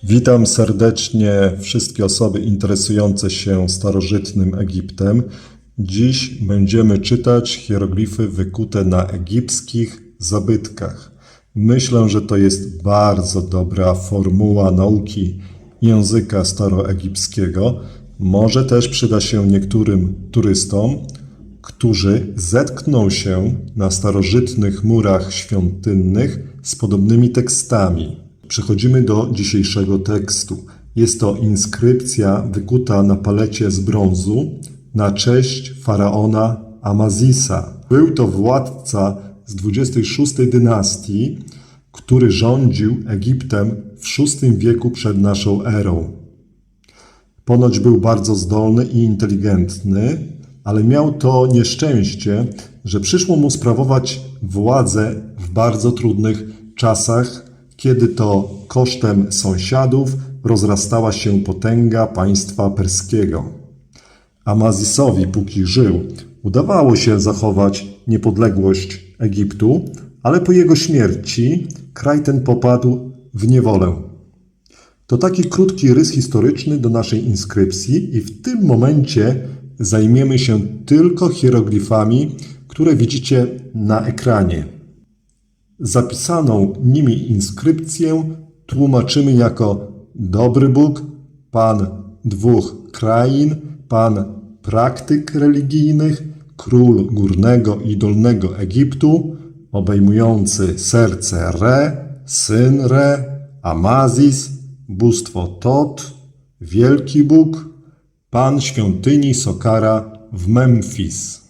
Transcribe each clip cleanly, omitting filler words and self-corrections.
Witam serdecznie wszystkie osoby interesujące się starożytnym Egiptem. Dziś będziemy czytać hieroglify wykute na egipskich zabytkach. Myślę, że to jest bardzo dobra formuła nauki języka staroegipskiego. Może też przyda się niektórym turystom, którzy zetkną się na starożytnych murach świątynnych z podobnymi tekstami. Przechodzimy do dzisiejszego tekstu. Jest to inskrypcja wykuta na palecie z brązu na cześć faraona Amazisa. Był to władca z 26 dynastii, który rządził Egiptem w VI wieku przed naszą erą. Ponoć był bardzo zdolny i inteligentny, ale miał to nieszczęście, że przyszło mu sprawować władzę w bardzo trudnych czasach, kiedy to kosztem sąsiadów rozrastała się potęga państwa perskiego. Amazisowi, póki żył, udawało się zachować niepodległość Egiptu, ale po jego śmierci kraj ten popadł w niewolę. To taki krótki rys historyczny do naszej inskrypcji i w tym momencie zajmiemy się tylko hieroglifami, które widzicie na ekranie. Zapisaną nimi inskrypcję tłumaczymy jako Dobry Bóg, Pan dwóch krain, Pan praktyk religijnych, Król Górnego i Dolnego Egiptu, obejmujący serce Re, syn Re, Amazis, bóstwo Tot, Wielki Bóg, Pan świątyni Sokara w Memfis.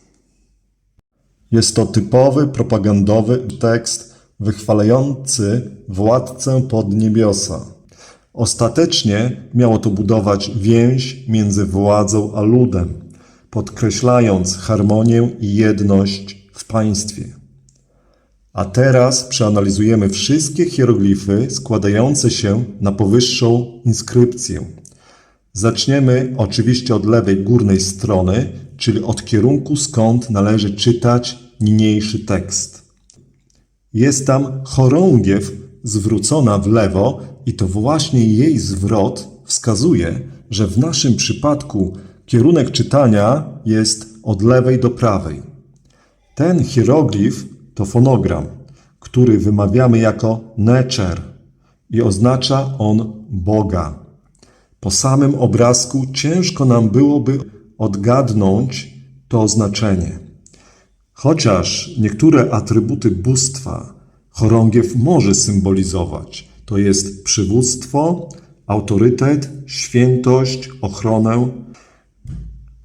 Jest to typowy propagandowy tekst wychwalający władcę podniebiosa. Ostatecznie miało to budować więź między władzą a ludem, podkreślając harmonię i jedność w państwie. A teraz przeanalizujemy wszystkie hieroglify składające się na powyższą inskrypcję. Zaczniemy oczywiście od lewej górnej strony, czyli od kierunku, skąd należy czytać niniejszy tekst. Jest tam chorągiew zwrócona w lewo i to właśnie jej zwrot wskazuje, że w naszym przypadku kierunek czytania jest od lewej do prawej. Ten hieroglif to fonogram, który wymawiamy jako Necher i oznacza on Boga. Po samym obrazku ciężko nam byłoby odgadnąć to znaczenie. Chociaż niektóre atrybuty bóstwa chorągiew może symbolizować, to jest przywództwo, autorytet, świętość, ochronę.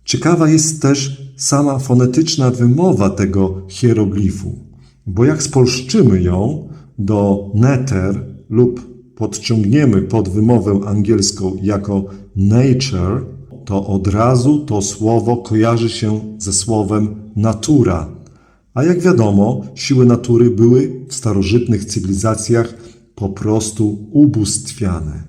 Ciekawa jest też sama fonetyczna wymowa tego hieroglifu, bo jak spolszczymy ją do Neter lub podciągniemy pod wymowę angielską jako nature, to od razu to słowo kojarzy się ze słowem natura. A jak wiadomo, siły natury były w starożytnych cywilizacjach po prostu ubóstwiane.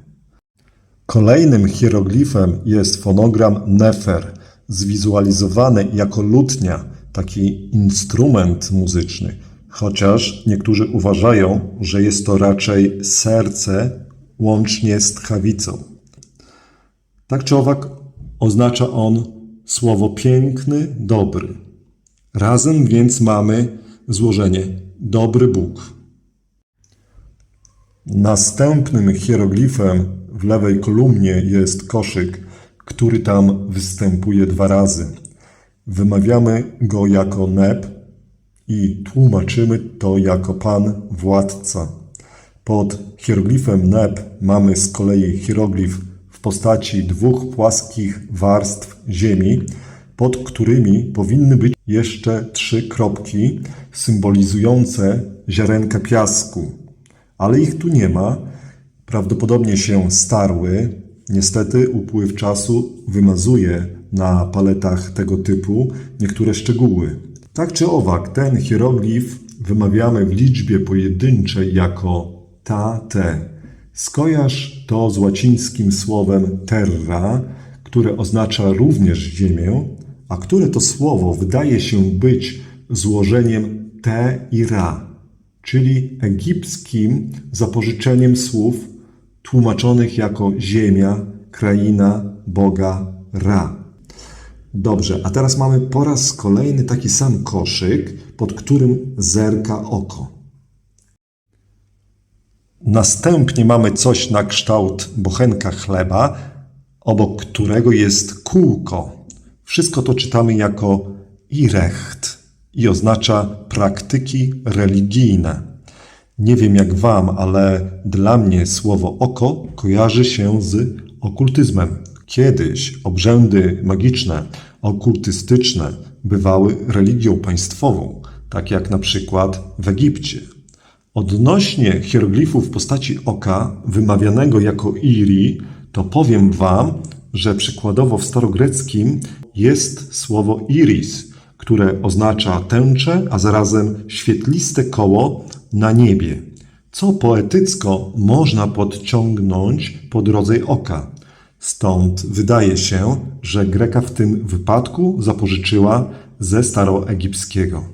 Kolejnym hieroglifem jest fonogram Nefer, zwizualizowany jako lutnia, taki instrument muzyczny, chociaż niektórzy uważają, że jest to raczej serce łącznie z tchawicą. Tak czy owak oznacza on słowo piękny, dobry. Razem więc mamy złożenie Dobry Bóg. Następnym hieroglifem w lewej kolumnie jest koszyk, który tam występuje 2 razy. Wymawiamy go jako Neb i tłumaczymy to jako Pan Władca. Pod hieroglifem Neb mamy z kolei hieroglif w postaci 2 płaskich warstw ziemi, pod którymi powinny być jeszcze 3 kropki symbolizujące ziarenka piasku. Ale ich tu nie ma, prawdopodobnie się starły. Niestety upływ czasu wymazuje na paletach tego typu niektóre szczegóły. Tak czy owak, ten hieroglif wymawiamy w liczbie pojedynczej jako ta-te. Skojarz to z łacińskim słowem terra, które oznacza również ziemię, a które to słowo wydaje się być złożeniem te i ra, czyli egipskim zapożyczeniem słów tłumaczonych jako ziemia, kraina Boga Ra. Dobrze, a teraz mamy po raz kolejny taki sam koszyk, pod którym zerka oko. Następnie mamy coś na kształt bochenka chleba, obok którego jest kółko. Wszystko to czytamy jako irecht i oznacza praktyki religijne. Nie wiem jak wam, ale dla mnie słowo oko kojarzy się z okultyzmem. Kiedyś obrzędy magiczne, okultystyczne bywały religią państwową, tak jak na przykład w Egipcie. Odnośnie hieroglifów w postaci oka, wymawianego jako iri, to powiem wam, że przykładowo w starogreckim jest słowo iris, które oznacza tęczę, a zarazem świetliste koło na niebie, co poetycko można podciągnąć pod rodzaj oka. Stąd wydaje się, że Greka w tym wypadku zapożyczyła ze staroegipskiego.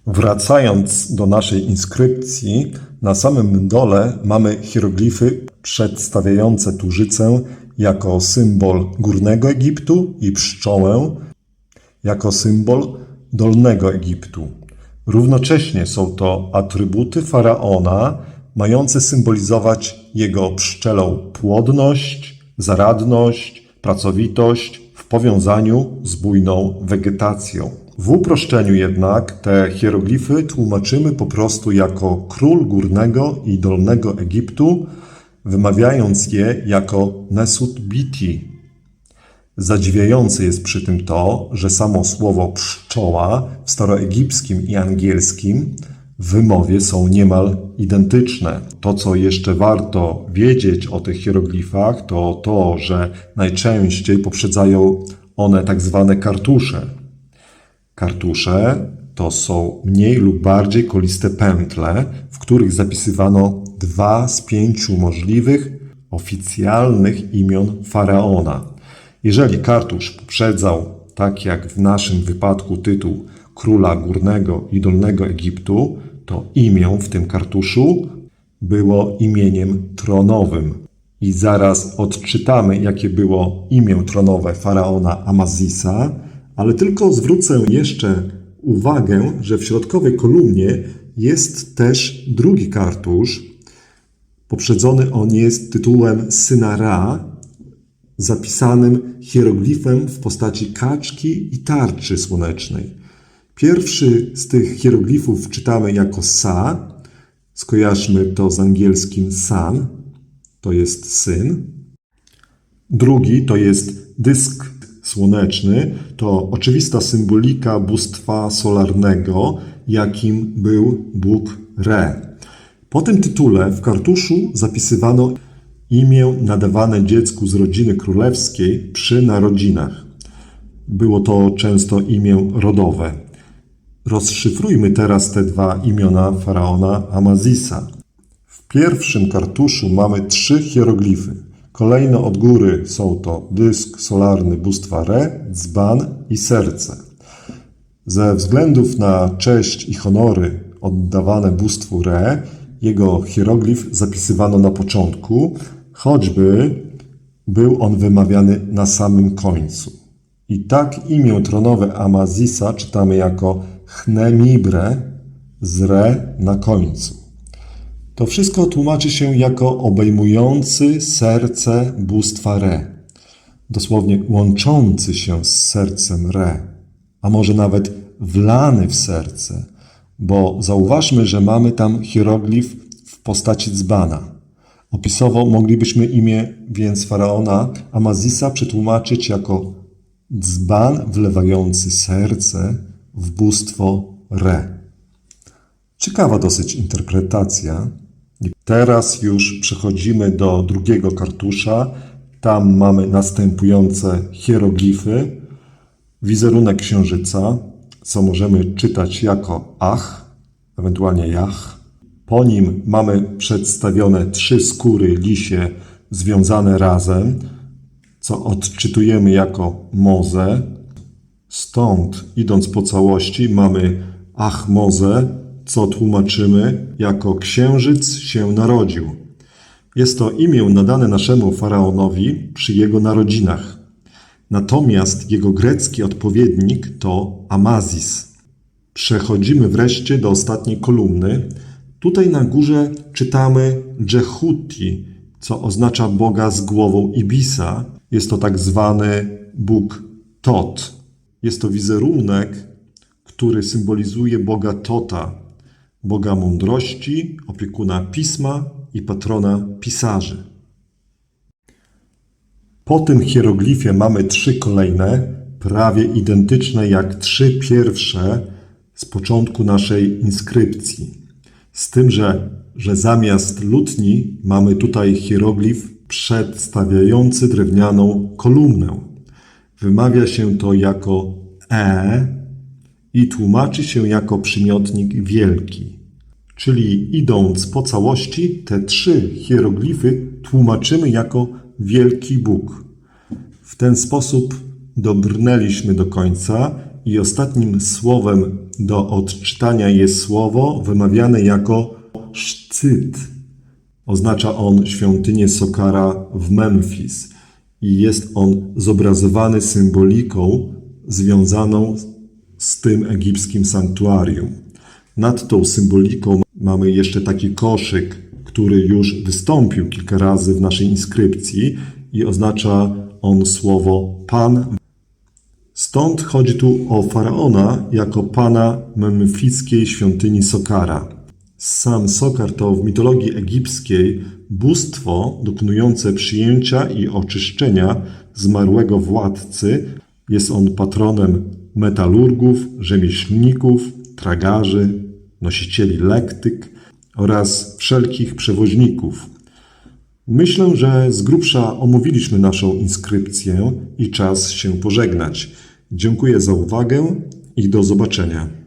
Wracając do naszej inskrypcji, na samym dole mamy hieroglify przedstawiające tużycę jako symbol Górnego Egiptu i pszczołę jako symbol Dolnego Egiptu. Równocześnie są to atrybuty faraona, mające symbolizować jego pszczelą płodność, zaradność, pracowitość w powiązaniu z bujną wegetacją. W uproszczeniu jednak te hieroglify tłumaczymy po prostu jako król Górnego i Dolnego Egiptu, wymawiając je jako Nesut Biti. Zadziwiające jest przy tym to, że samo słowo pszczoła w staroegipskim i angielskim w wymowie są niemal identyczne. To, co jeszcze warto wiedzieć o tych hieroglifach, to to, że najczęściej poprzedzają one tak zwane kartusze. Kartusze to są mniej lub bardziej koliste pętle, w których zapisywano 2 z 5 możliwych oficjalnych imion faraona. Jeżeli kartusz poprzedzał, tak jak w naszym wypadku, tytuł króla Górnego i Dolnego Egiptu, to imię w tym kartuszu było imieniem tronowym. I zaraz odczytamy, jakie było imię tronowe faraona Amazisa, ale tylko zwrócę jeszcze uwagę, że w środkowej kolumnie jest też drugi kartusz. Poprzedzony on jest tytułem syna Ra, zapisanym hieroglifem w postaci kaczki i tarczy słonecznej. Pierwszy z tych hieroglifów czytamy jako Sa. Skojarzmy to z angielskim sun, to jest syn. Drugi to jest dysk słoneczny, to oczywista symbolika bóstwa solarnego, jakim był Bóg Re. Po tym tytule w kartuszu zapisywano imię nadawane dziecku z rodziny królewskiej przy narodzinach. Było to często imię rodowe. Rozszyfrujmy teraz te 2 imiona faraona Amazisa. W pierwszym kartuszu mamy 3 hieroglify. Kolejno od góry są to dysk solarny bóstwa Re, dzban i serce. Ze względów na cześć i honory oddawane bóstwu Re, jego hieroglif zapisywano na początku, choćby był on wymawiany na samym końcu. I tak imię tronowe Amazisa czytamy jako Chnemibre z Re na końcu. To wszystko tłumaczy się jako obejmujący serce bóstwa Re, dosłownie łączący się z sercem Re, a może nawet wlany w serce, bo zauważmy, że mamy tam hieroglif w postaci dzbana. Opisowo moglibyśmy imię więc faraona Amazisa przetłumaczyć jako dzban wlewający serce w bóstwo Re. Ciekawa dosyć interpretacja. Teraz już przechodzimy do drugiego kartusza. Tam mamy następujące hieroglify. Wizerunek księżyca, co możemy czytać jako Ach, ewentualnie Jach. Po nim mamy przedstawione 3 skóry lisie związane razem, co odczytujemy jako Moze. Stąd, idąc po całości, mamy Ach-Moze, co tłumaczymy jako księżyc się narodził. Jest to imię nadane naszemu faraonowi przy jego narodzinach. Natomiast jego grecki odpowiednik to Amazis. Przechodzimy wreszcie do ostatniej kolumny. Tutaj na górze czytamy Dżehuti, co oznacza Boga z głową ibisa. Jest to tak zwany Bóg Tot. Jest to wizerunek, który symbolizuje Boga Tota, Boga mądrości, opiekuna pisma i patrona pisarzy. Po tym hieroglifie mamy 3 kolejne, prawie identyczne jak 3 pierwsze z początku naszej inskrypcji. Z tym, że zamiast lutni mamy tutaj hieroglif przedstawiający drewnianą kolumnę. Wymawia się to jako E i tłumaczy się jako przymiotnik wielki. Czyli idąc po całości, te 3 hieroglify tłumaczymy jako Wielki Bóg. W ten sposób dobrnęliśmy do końca i ostatnim słowem do odczytania jest słowo wymawiane jako Szcyt. Oznacza on świątynię Sokara w Memfis i jest on zobrazowany symboliką związaną z tym egipskim sanktuarium. Nad tą symboliką mamy jeszcze taki koszyk, który już wystąpił kilka razy w naszej inskrypcji i oznacza on słowo Pan. Stąd chodzi tu o faraona jako pana memfickiej świątyni Sokara. Sam Sokar to w mitologii egipskiej bóstwo dokonujące przyjęcia i oczyszczenia zmarłego władcy. Jest on patronem metalurgów, rzemieślników, tragarzy, nosicieli lektyk oraz wszelkich przewoźników. Myślę, że z grubsza omówiliśmy naszą inskrypcję i czas się pożegnać. Dziękuję za uwagę i do zobaczenia.